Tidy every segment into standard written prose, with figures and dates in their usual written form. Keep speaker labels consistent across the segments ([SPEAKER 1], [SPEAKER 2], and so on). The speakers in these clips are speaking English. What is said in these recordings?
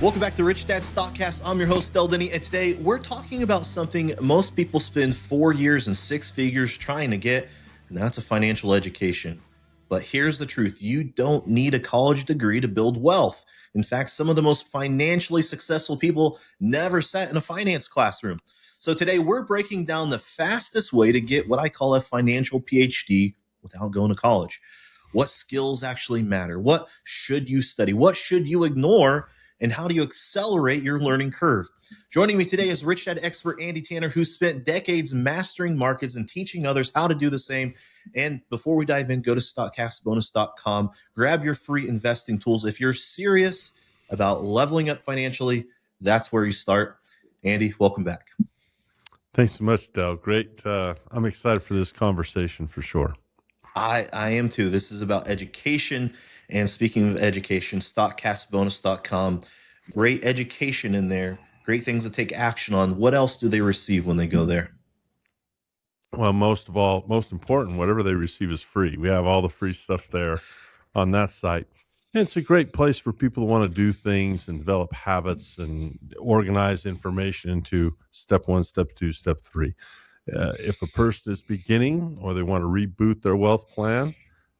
[SPEAKER 1] Welcome back to Rich Dad Stockcast. I'm your host, Denney, and today we're talking about something most people spend 4 years and 6 figures trying to get, and that's a financial education. But here's the truth. You don't need a college degree to build wealth. In fact, some of the most financially successful people never sat in a finance classroom. So today we're breaking down the fastest way to get what I call a financial PhD without going to college. What skills actually matter? What should you study? What should you ignore? And how do you accelerate your learning curve? Joining me today is Rich Dad expert Andy Tanner, who spent decades mastering markets and teaching others how to do the same. And before we dive in, go to stockcastbonus.com, grab your free investing tools. If you're serious about leveling up financially, that's where you start. Andy, welcome back.
[SPEAKER 2] Thanks so much, Del. Great. I'm excited for this conversation for sure.
[SPEAKER 1] I am too. This is about education. And speaking of education, stockcastbonus.com, great education in there, great things to take action on. What else do they receive when they go there?
[SPEAKER 2] Well, most important, whatever they receive is free. We have all the free stuff there on that site. And it's a great place for people who want to do things and develop habits and organize information into step 1, step 2, step 3. If a person is beginning or they want to reboot their wealth plan,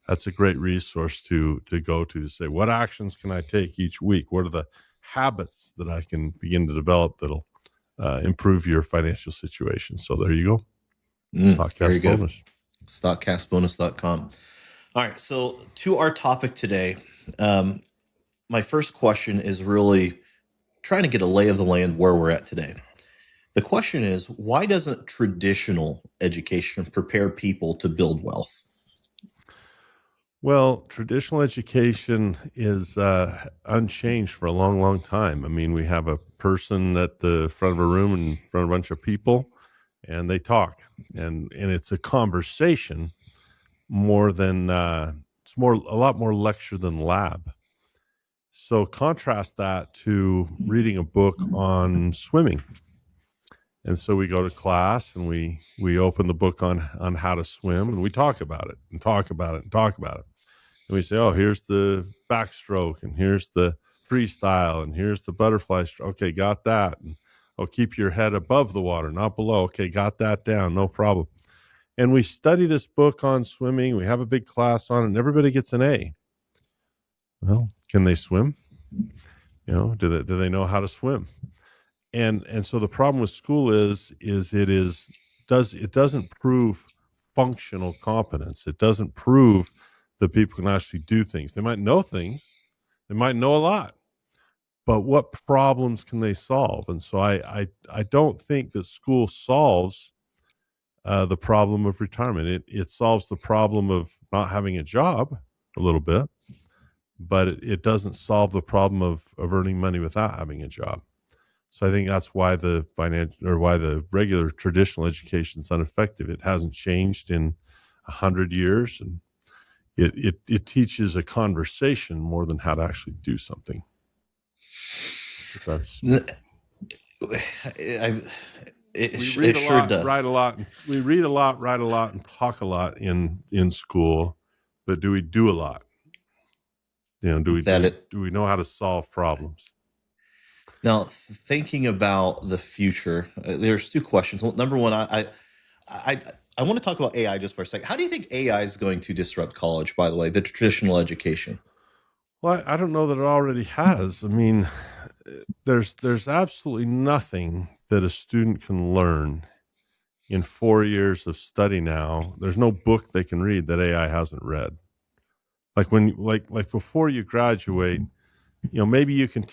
[SPEAKER 2] that's a great resource to go to say, what actions can I take each week? What are the habits that I can begin to develop that'll improve your financial situation? So there you go.
[SPEAKER 1] Stockcast Bonus. Stockcastbonus.com. All right. So to our topic today, my first question is really trying to get a lay of the land where we're at today. The question is, why doesn't traditional education prepare people to build wealth?
[SPEAKER 2] Well, traditional education is unchanged for a long, long time. I mean, we have a person at the front of a room in front of a bunch of people, and they talk, and it's a conversation more than a lot more lecture than lab. So contrast that to reading a book on swimming. And so we go to class and we open the book on how to swim, and we talk about it and talk about it and talk about it. And we say, oh, here's the backstroke, and here's the freestyle, and here's the butterfly stroke. Okay, got that. And keep your head above the water, not below. Okay, got that down, no problem. And we study this book on swimming. We have a big class on it, and everybody gets an A. Well, can they swim? Do they know how to swim? And so the problem with school is it doesn't prove functional competence. It doesn't prove that people can actually do things. They might know things. They might know a lot. But what problems can they solve? And so I don't think that school solves the problem of retirement. It solves the problem of not having a job a little bit, but it doesn't solve the problem of earning money without having a job. So I think that's why the regular traditional education is ineffective. It hasn't changed in 100 years, and it teaches a conversation more than how to actually do something.
[SPEAKER 1] We read a lot,
[SPEAKER 2] write a lot. We read a lot, write a lot, and talk a lot in school, but do we do a lot? Do we know how to solve problems?
[SPEAKER 1] Now, thinking about the future, there's two questions. Well, number one, I want to talk about AI just for a second. How do you think AI is going to disrupt college, by the way, the traditional education?
[SPEAKER 2] Well, I don't know that it already has. I mean, there's absolutely nothing that a student can learn in 4 years of study now. There's no book they can read that AI hasn't read. Like before you graduate, maybe you can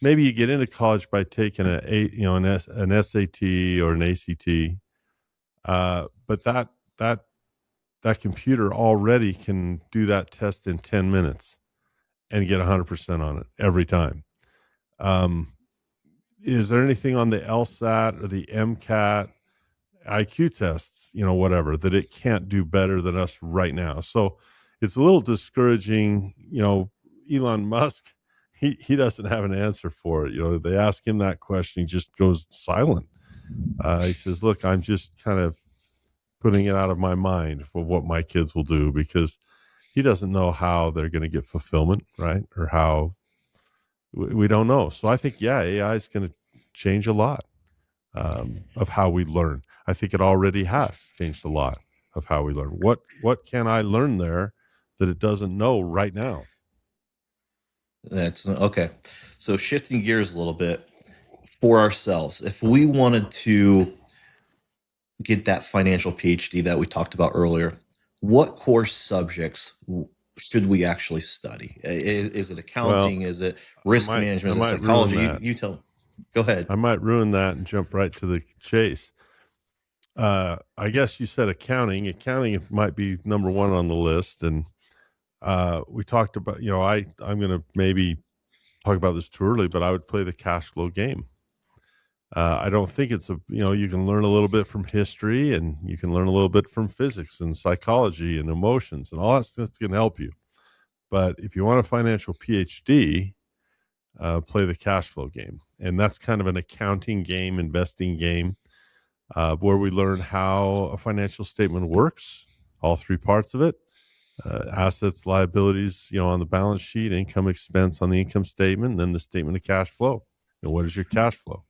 [SPEAKER 2] maybe you get into college by taking an SAT or an ACT, but that computer already can do that test in 10 minutes and get 100% on it every time. Is there anything on the LSAT or the MCAT IQ tests, whatever, that it can't do better than us right now? So it's a little discouraging. Elon Musk, he doesn't have an answer for it. They ask him that question, he just goes silent. He says, look, I'm just kind of putting it out of my mind for what my kids will do, because he doesn't know how they're going to get fulfillment, right? Or how We don't know. So I think, yeah, AI is going to change a lot of how we learn. I think it already has changed a lot of how we learn. What can I learn there that it doesn't know right now?
[SPEAKER 1] That's okay. So shifting gears a little bit for ourselves, if we wanted to get that financial PhD that we talked about earlier, what core subjects should we actually study? Is it
[SPEAKER 2] Well,
[SPEAKER 1] accounting? Is it risk
[SPEAKER 2] I
[SPEAKER 1] management? Is it
[SPEAKER 2] might ruin
[SPEAKER 1] psychology? You,
[SPEAKER 2] that.
[SPEAKER 1] you tell. Go ahead.
[SPEAKER 2] I might ruin that and jump right to the chase. I guess you said accounting. Accounting might be number one on the list, and we talked about. I'm going to maybe talk about this too early, but I would play the cash flow game. I don't think it's you can learn a little bit from history, and you can learn a little bit from physics and psychology and emotions, and all that stuff can help you. But if you want a financial PhD, play the cash flow game. And that's kind of an accounting game, investing game, where we learn how a financial statement works, all three parts of it, assets, liabilities, on the balance sheet, income, expense on the income statement, and then the statement of cash flow. And what is your cash flow?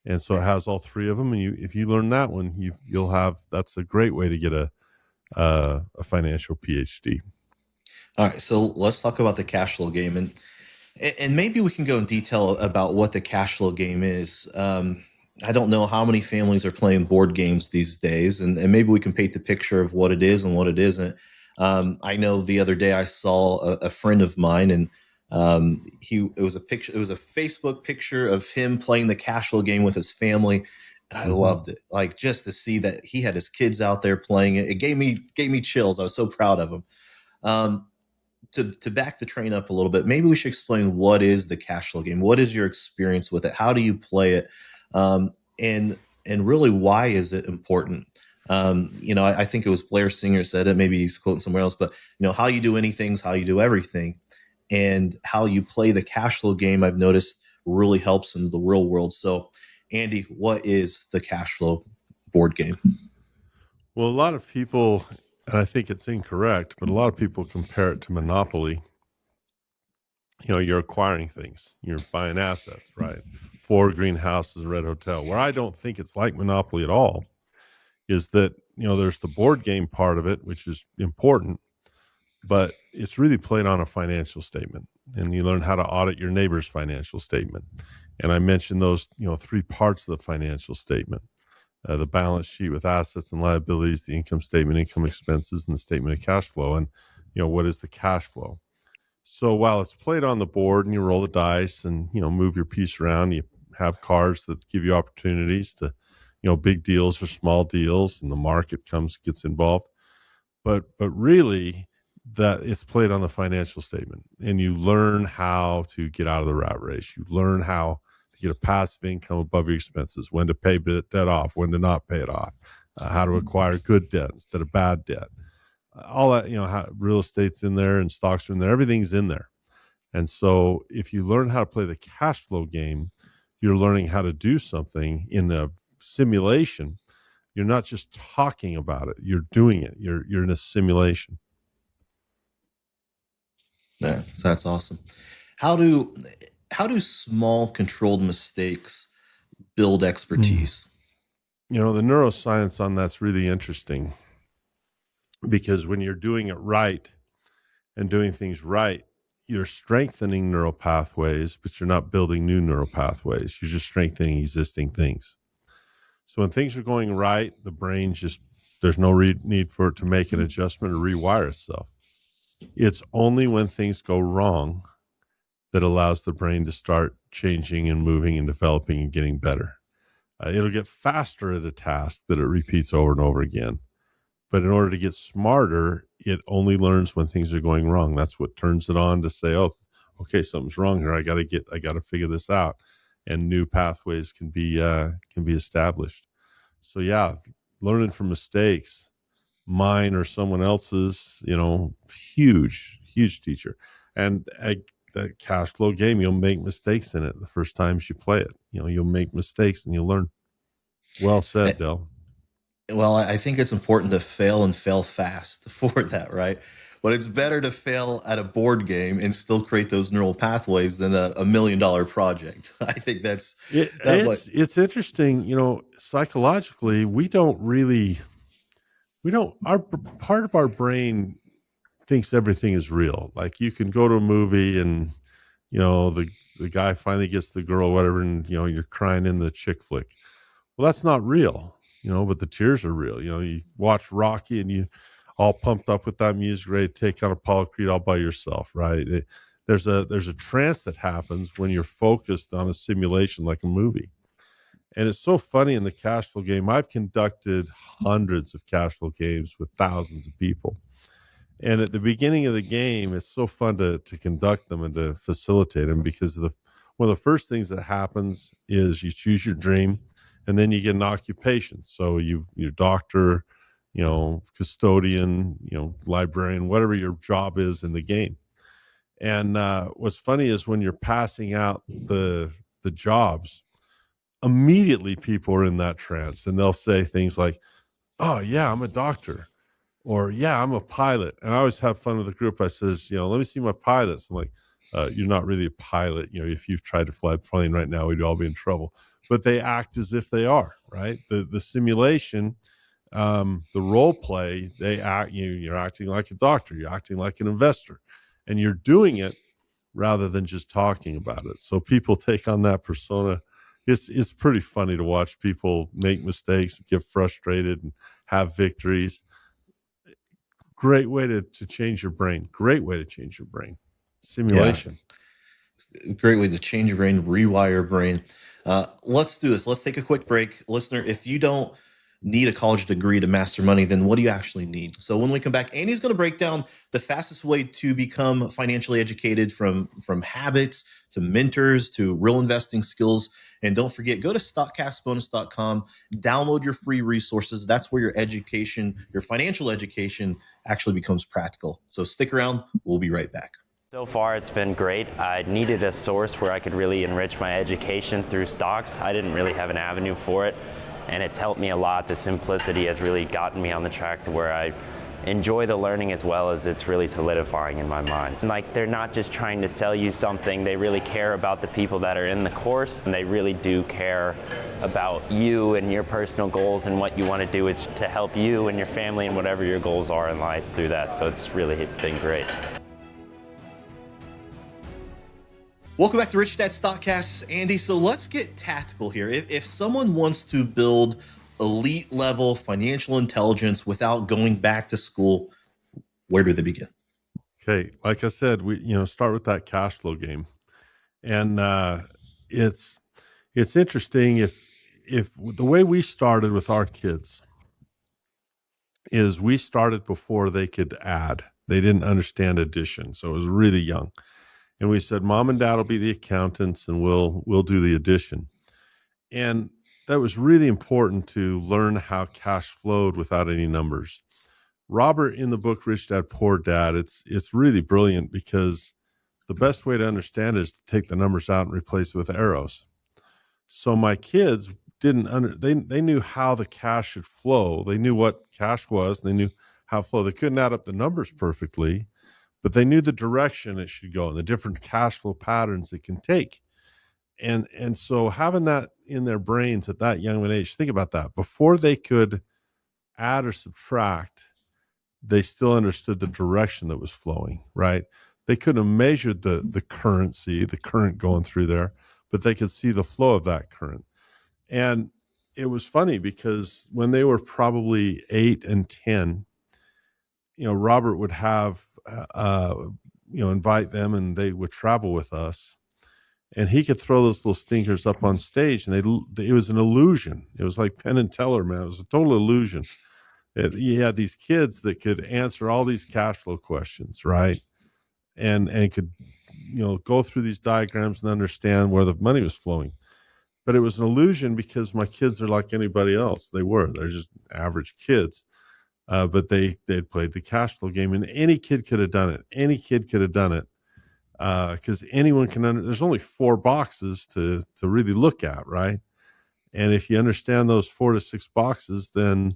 [SPEAKER 2] And so it has all three of them. And if you learn that one, you'll have, that's a great way to get a financial PhD.
[SPEAKER 1] All right, so let's talk about the cash flow game, and maybe we can go in detail about what the cash flow game is. I don't know how many families are playing board games these days, and maybe we can paint the picture of what it is and what it isn't. I know the other day I saw a friend of mine, and it was a picture. It was a Facebook picture of him playing the cash flow game with his family, and I loved it. Like, just to see that he had his kids out there playing it, it gave me chills. I was so proud of him. Um, to back the train up a little bit, maybe we should explain what is the cash flow game. What is your experience with it? How do you play it? Um, and really, why is it important? I think it was Blair Singer said it. Maybe he's quoting somewhere else, but how you do anything is how you do everything, and how you play the cash flow game. I've noticed really helps in the real world. So, Andy, what is the cash flow board game?
[SPEAKER 2] Well, a lot of people, and I think it's incorrect, but a lot of people compare it to Monopoly. You're acquiring things, you're buying assets, right? 4 greenhouses, Red Hotel. Where I don't think it's like Monopoly at all is that, there's the board game part of it, which is important, but it's really played on a financial statement. And you learn how to audit your neighbor's financial statement. And I mentioned those, three parts of the financial statement. The balance sheet with assets and liabilities, the income statement, income expenses, and the statement of cash flow. And, what is the cash flow? So while it's played on the board and you roll the dice and, move your piece around, you have cards that give you opportunities to, big deals or small deals, and the market gets involved. But really, that it's played on the financial statement, and you learn how to get out of the rat race. You learn how to get a passive income above your expenses, when to pay debt off, when to not pay it off, how to acquire good debt instead of bad debt. All that, how real estate's in there and stocks are in there, everything's in there. And so if you learn how to play the cash flow game, you're learning how to do something in a simulation. You're not just talking about it, you're doing it. You're in a simulation.
[SPEAKER 1] Yeah, that's awesome. How do small controlled mistakes build expertise?
[SPEAKER 2] The neuroscience on that's really interesting, because when you're doing it right and doing things right, you're strengthening neural pathways, but you're not building new neural pathways. You're just strengthening existing things. So when things are going right, the brain there's no need for it to make an adjustment or rewire itself. It's only when things go wrong that allows the brain to start changing and moving and developing and getting better. It'll get faster at a task that it repeats over and over again. But in order to get smarter, it only learns when things are going wrong. That's what turns it on to say, oh, okay, something's wrong here. I got to figure this out. And new pathways can be established. So yeah, learning from mistakes, mine or someone else's, huge teacher. And the cash flow game, you'll make mistakes in it the first times you play it. You'll make mistakes and you'll learn. Well said, Del.
[SPEAKER 1] Well, I think it's important to fail and fail fast for that, right? but it's better to fail at a board game and still create those neural pathways than a $1 million project. I think that might.
[SPEAKER 2] It's interesting, psychologically, we don't our part of our brain thinks everything is real. Like you can go to a movie and the guy finally gets the girl, whatever, and you're crying in the chick flick. Well, that's not real, but the tears are real. You watch Rocky and you all pumped up with that music, ready to take on Apollo Creed all by yourself, right? There's a trance that happens when you're focused on a simulation like a movie. And it's so funny in the Cashflow game. I've conducted hundreds of Cashflow games with thousands of people. And at the beginning of the game, it's so fun to conduct them and to facilitate them because one of the first things that happens is you choose your dream, and then you get an occupation. So your doctor, custodian, librarian, whatever your job is in the game. And what's funny is when you're passing out the jobs, immediately people are in that trance, and they'll say things like, "Oh yeah, I'm a doctor." Or, yeah, I'm a pilot. And I always have fun with the group. I says, let me see my pilots. I'm like, you're not really a pilot. If you've tried to fly a plane right now, we'd all be in trouble. But they act as if they are, right? The simulation, the role play, they act, you're acting like a doctor. You're acting like an investor. And you're doing it rather than just talking about it. So people take on that persona. It's pretty funny to watch people make mistakes, get frustrated, and have victories. Great way to change your brain. Great way to change your brain. Simulation.
[SPEAKER 1] Yeah. Great way to change your brain, rewire your brain. Let's do this. Let's take a quick break. Listener, if you don't need a college degree to master money, then what do you actually need? So when we come back, Andy's going to break down the fastest way to become financially educated from habits to mentors to real investing skills. And don't forget, go to stockcastbonus.com, download your free resources. That's where your education, your financial education actually becomes practical. So stick around. We'll be right back.
[SPEAKER 3] So far, it's been great. I needed a source where I could really enrich my education through stocks. I didn't really have an avenue for it, and it's helped me a lot. The simplicity has really gotten me on the track to where I enjoy the learning as well as it's really solidifying in my mind. And like, they're not just trying to sell you something, they really care about the people that are in the course, and they really do care about you and your personal goals, and what you want to do is to help you and your family and whatever your goals are in life through that. So it's really been great.
[SPEAKER 1] Welcome back to Rich Dad Stockcast, Andy. So let's get tactical here. If someone wants to build elite level financial intelligence without going back to school, where do they begin?
[SPEAKER 2] Okay, like I said, we start with that cash flow game, and it's interesting if the way we started with our kids is we started before they could add. They didn't understand addition, so it was really young. And we said, Mom and Dad will be the accountants, and we'll do the addition. And that was really important to learn how cash flowed without any numbers. Robert, in the book Rich Dad Poor Dad, it's really brilliant because the best way to understand it is to take the numbers out and replace it with arrows. So my kids they knew how the cash should flow. They knew what cash was, and they knew how it flowed. They couldn't add up the numbers perfectly, but they knew the direction it should go and the different cash flow patterns it can take. And so having that in their brains at that young of an age, think about that. Before they could add or subtract, they still understood the direction that was flowing, right? They couldn't have measured the currency, the current going through there, but they could see the flow of that current. And it was funny because when they were probably 8 and 10, Robert would have, invite them, and they would travel with us. And he could throw those little stinkers up on stage, and it was an illusion. It was like Penn and Teller, man. It was a total illusion. He had these kids that could answer all these cash flow questions, right? And could, go through these diagrams and understand where the money was flowing. But it was an illusion because my kids are like anybody else. They're just average kids. But they'd played the cash flow game, and any kid could have done it. Any kid could have done it. Because anyone can there's only 4 boxes to really look at, right? And if you understand those 4 to 6 boxes, then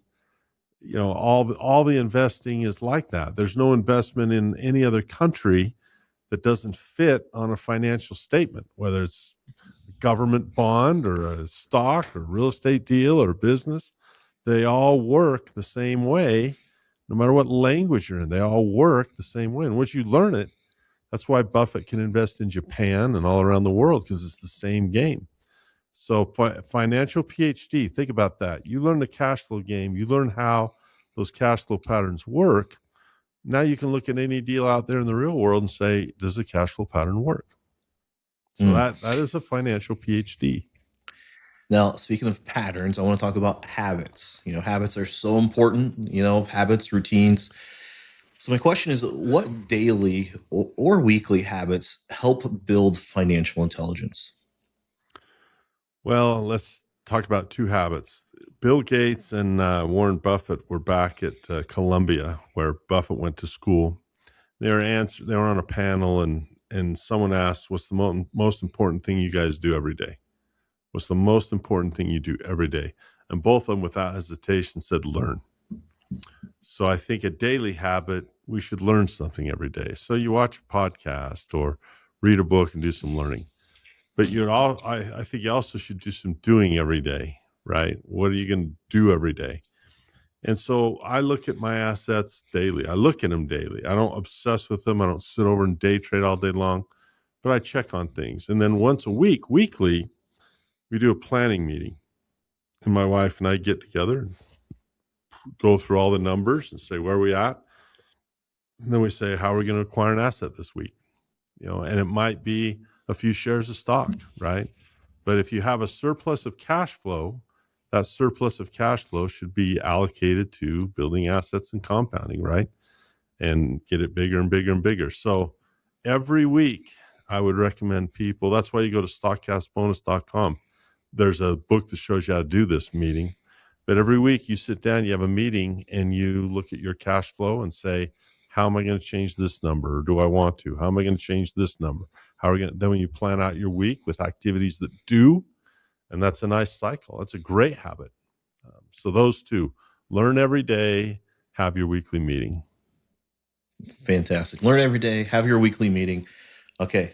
[SPEAKER 2] all the investing is like that. There's no investment in any other country that doesn't fit on a financial statement, whether it's a government bond or a stock or real estate deal or business. They all work the same way, no matter what language you're in. They all work the same way. And once you learn it, that's why Buffett can invest in Japan and all around the world, because it's the same game. So financial PhD, think about that. You learn the cash flow game. You learn how those cash flow patterns work. Now you can look at any deal out there in the real world and say, does the cash flow pattern work? So that is a financial PhD.
[SPEAKER 1] Now, speaking of patterns, I want to talk about habits. Habits are so important, habits, routines. So my question is, what daily or weekly habits help build financial intelligence?
[SPEAKER 2] Well, let's talk about two habits. Bill Gates and Warren Buffett were back at Columbia, where Buffett went to school. They were on a panel, and someone asked, what's the most important thing you guys do every day? What's the most important thing you do every day? And both of them, without hesitation, said learn. So I think a daily habit, we should learn something every day. So you watch a podcast or read a book and do some learning. But I think you also should do some doing every day, right? What are you going to do every day? And so I look at my assets daily. I look at them daily. I don't obsess with them. I don't sit over and day trade all day long, but I check on things. And then once a week, weekly, we do a planning meeting. And my wife and I get together and go through all the numbers and say, where are we at? And then we say, how are we going to acquire an asset this week? And it might be a few shares of stock, right? But if you have a surplus of cash flow, that surplus of cash flow should be allocated to building assets and compounding, right? And get it bigger and bigger and bigger. So every week, I would recommend people, that's why you go to stockcastbonus.com. There's a book that shows you how to do this meeting. But every week you sit down, you have a meeting, and you look at your cash flow and say, how am I going to change this number? Or do I want to? How am I going to change this number? Then when you plan out your week with activities that do, and that's a nice cycle. That's a great habit. So those two, learn every day, have your weekly meeting.
[SPEAKER 1] Fantastic. Learn every day, have your weekly meeting. Okay.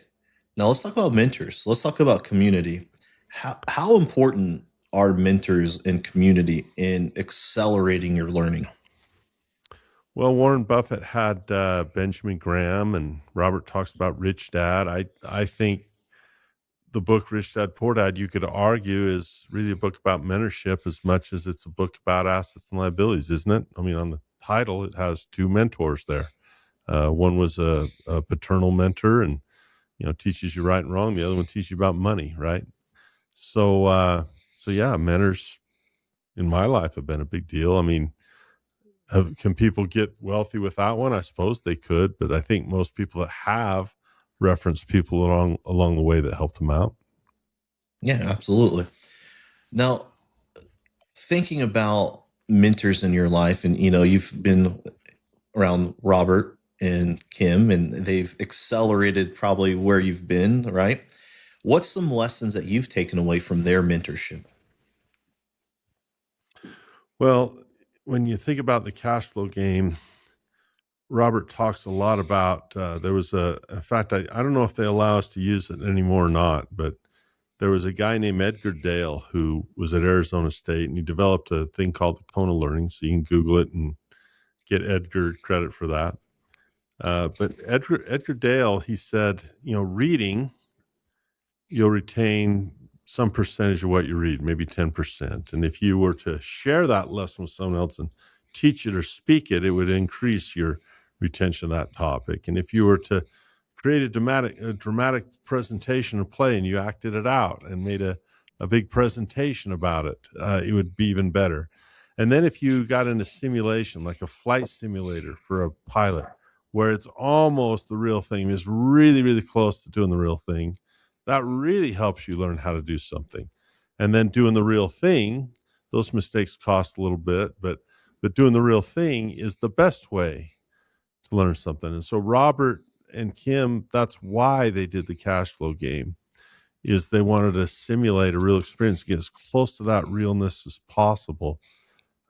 [SPEAKER 1] Now let's talk about mentors. Let's talk about community. How important are mentors and community in accelerating your learning?
[SPEAKER 2] Well, Warren Buffett had Benjamin Graham, and Robert talks about Rich Dad. I think the book Rich Dad Poor Dad, you could argue, is really a book about mentorship as much as it's a book about assets and liabilities, isn't it? I mean, on the title, it has two mentors there. One was a paternal mentor, and teaches you right and wrong. The other one teaches you about money, right? So yeah, mentors in my life have been a big deal. I mean, can people get wealthy without one? I suppose they could, but I think most people that have reference people along the way that helped them out.
[SPEAKER 1] Yeah, absolutely. Now, thinking about mentors in your life, and you've been around Robert and Kim, and they've accelerated probably where you've been, right? What's some lessons that you've taken away from their mentorship?
[SPEAKER 2] Well, when you think about the cash flow game, Robert talks a lot about, there was in fact, I don't know if they allow us to use it anymore or not, but there was a guy named Edgar Dale who was at Arizona State, and he developed a thing called the Kona learning. So you can Google it and get Edgar credit for that. But Edgar Dale, he said, reading, you'll retain some percentage of what you read, maybe 10%. And if you were to share that lesson with someone else and teach it or speak it, it would increase your retention of that topic. And if you were to create a dramatic presentation or play, and you acted it out and made a big presentation about it, it would be even better. And then if you got in a simulation, like a flight simulator for a pilot, where it's almost the real thing, is really, really close to doing the real thing, that really helps you learn how to do something. And then doing the real thing, those mistakes cost a little bit, but doing the real thing is the best way to learn something. And so Robert and Kim, that's why they did the cash flow game, is they wanted to simulate a real experience, get as close to that realness as possible.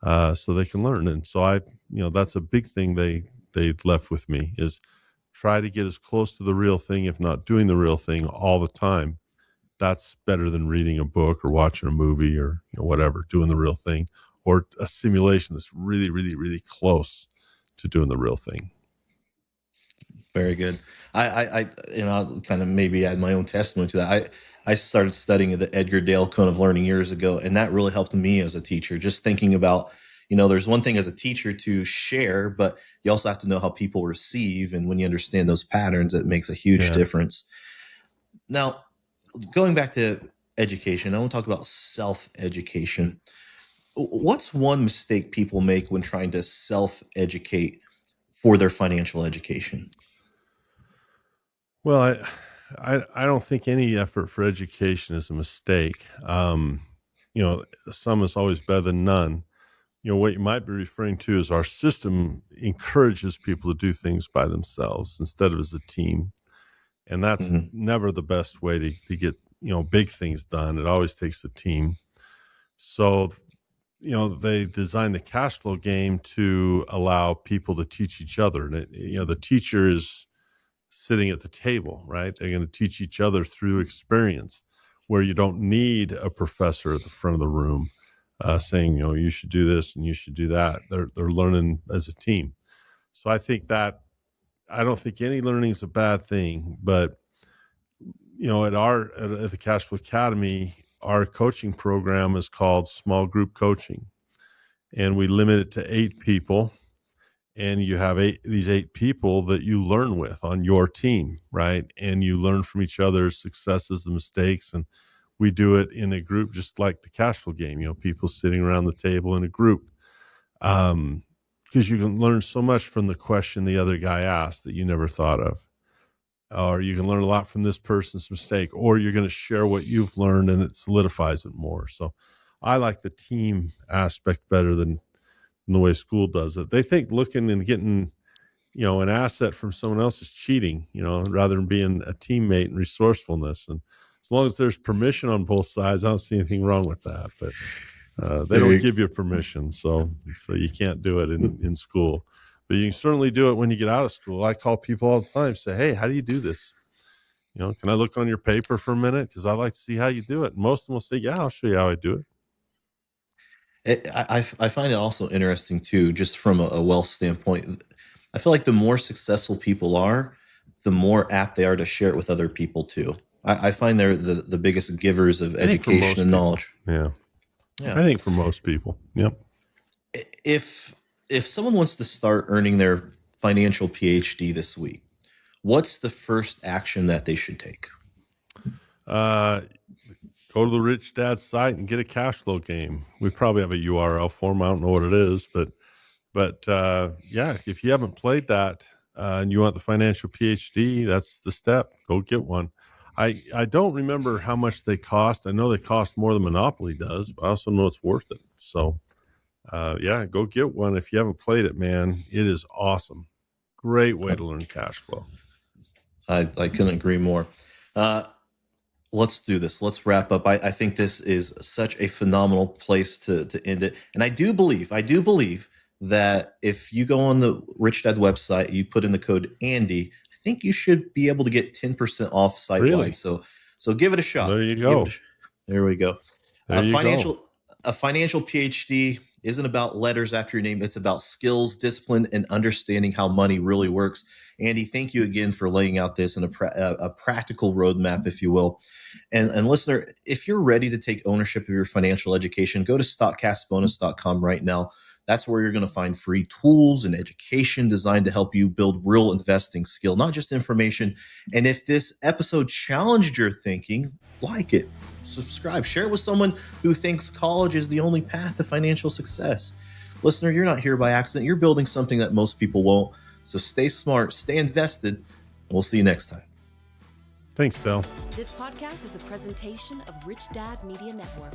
[SPEAKER 2] so they can learn. And so that's a big thing they left with me, is try to get as close to the real thing, if not doing the real thing all the time. That's better than reading a book or watching a movie or whatever. Doing the real thing, or a simulation that's really, really, really close to doing the real thing.
[SPEAKER 1] Very good. I I'll kind of maybe add my own testimony to that. I started studying the Edgar Dale Cone of Learning years ago, and that really helped me as a teacher. Just thinking about, there's one thing as a teacher to share, but you also have to know how people receive. And when you understand those patterns, it makes a huge difference. Now, going back to education, I want to talk about self-education. What's one mistake people make when trying to self-educate for their financial education?
[SPEAKER 2] Well, I don't think any effort for education is a mistake. Some is always better than none. What you might be referring to is our system encourages people to do things by themselves instead of as a team. And that's never the best way to get, big things done. It always takes a team. So, they designed the cash flow game to allow people to teach each other. And, the teacher is sitting at the table, right? They're going to teach each other through experience, where you don't need a professor at the front of the room saying, you should do this and you should do that. They're learning as a team. So I think that, I don't think any learning is a bad thing, but at the Cashflow Academy, our coaching program is called small group coaching, and we limit it to 8 people. And you have these 8 people that you learn with on your team, right? And you learn from each other's successes and mistakes. And we do it in a group, just like the cash flow game, people sitting around the table in a group. Because you can learn so much from the question the other guy asked that you never thought of. Or you can learn a lot from this person's mistake, or you're going to share what you've learned and it solidifies it more. So I like the team aspect better than the way school does it. They think looking and getting, an asset from someone else is cheating, rather than being a teammate and resourcefulness. And as long as there's permission on both sides, I don't see anything wrong with that. But they don't give you permission, so you can't do it in school. But you can certainly do it when you get out of school. I call people all the time, say, hey, how do you do this? Can I look on your paper for a minute? Because I'd like to see how you do it. And most of them will say, yeah, I'll show you how I do it.
[SPEAKER 1] I find it also interesting too, just from a wealth standpoint. I feel like the more successful people are, the more apt they are to share it with other people too. I find they're the biggest givers of education and knowledge.
[SPEAKER 2] Yeah. I think for most people. Yep.
[SPEAKER 1] If someone wants to start earning their financial PhD this week, what's the first action that they should take?
[SPEAKER 2] Go to the Rich Dad site and get a cash flow game. We probably have a URL for them. I don't know what it is, but if you haven't played that and you want the financial PhD, that's the step. Go get one. I don't remember how much they cost. I know they cost more than Monopoly does, but I also know it's worth it. So, go get one if you haven't played it, man. It is awesome. Great way to learn cash flow.
[SPEAKER 1] I couldn't agree more. Let's do this. Let's wrap up. I think this is such a phenomenal place to end it. And I do believe that if you go on the Rich Dad website, you put in the code Andy, I think you should be able to get 10% off site-wide. Really? So give it a shot.
[SPEAKER 2] There you go.
[SPEAKER 1] There we go.
[SPEAKER 2] A
[SPEAKER 1] financial PhD isn't about letters after your name. It's about skills, discipline, and understanding how money really works. Andy, thank you again for laying out this in a practical roadmap, if you will. And listener, if you're ready to take ownership of your financial education, go to stockcastbonus.com right now. That's where you're going to find free tools and education designed to help you build real investing skill, not just information. And if this episode challenged your thinking, like it, subscribe, share it with someone who thinks college is the only path to financial success. Listener, you're not here by accident. You're building something that most people won't. So stay smart, stay invested, and we'll see you next time.
[SPEAKER 2] Thanks, Phil.
[SPEAKER 4] This podcast is a presentation of Rich Dad Media Network.